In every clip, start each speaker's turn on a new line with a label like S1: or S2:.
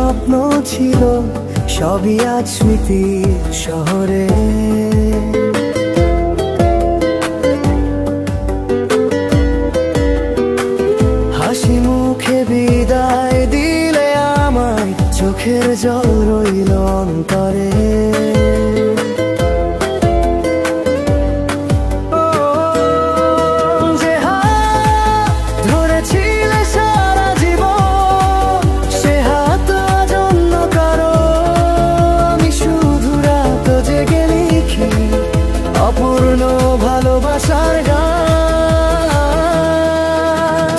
S1: স্বপ্ন ছিল সবই আজ স্মৃতির শহরে। হাসি মুখে বিদায় দিলে আমায়, চোখের জল রইল অন্তরে। অপূর্ণ ভালোবাসার গান,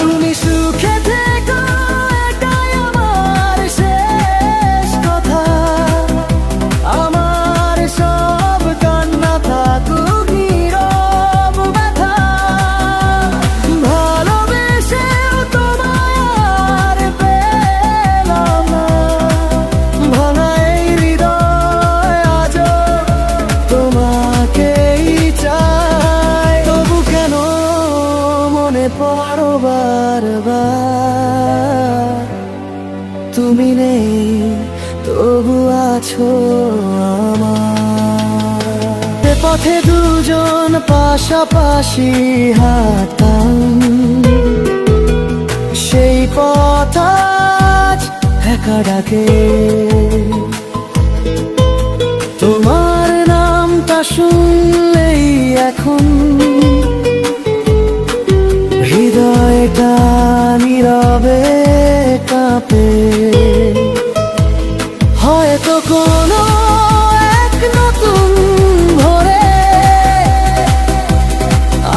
S1: তুমি সুখে থেকো এটাই আমার শেষ কথা। আমার সব কান্না থাকুক নীরব ব্যথা, ভালোবেসেও তোমায় আর পেলাম না। ভাঙা এই হৃদয় আজও তোমাকে পড়ো বারবার। তুমি নেই তবু আছো আমার। পথে দুজন পাশাপাশি হাঁটতাম, সেই পথ আজ একা ডাকে। তোমার নামটা শুনলেই এখন হৃদয়টা নীরবে কাঁপে। হয়তো কোনো এক নতুন ভোরে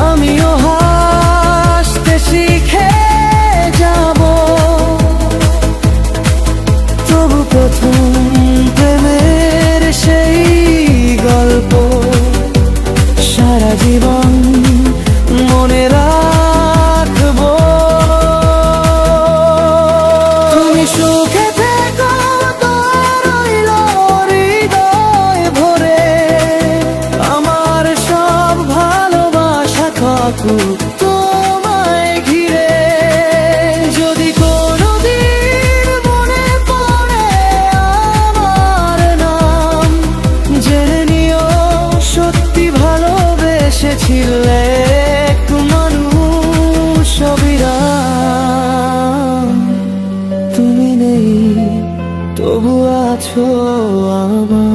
S1: আমিও হাসতে শিখে যাব। তবু প্রথম প্রেমের সেই গল্প সারা জীবন মনে রাখবো। তুমি সুখে থেকো রইল হৃদয় ভরে, আমার সব ভালোবাসা থাকুক তোমায় ঘিরে। যদি কোনোদিন মনে পড়ে আমার নাম, জেনে নিও সত্যি ভালোবেসেছিলে একটু মানুষ অবিরাম। তুমি নেই তবু আছো আমার।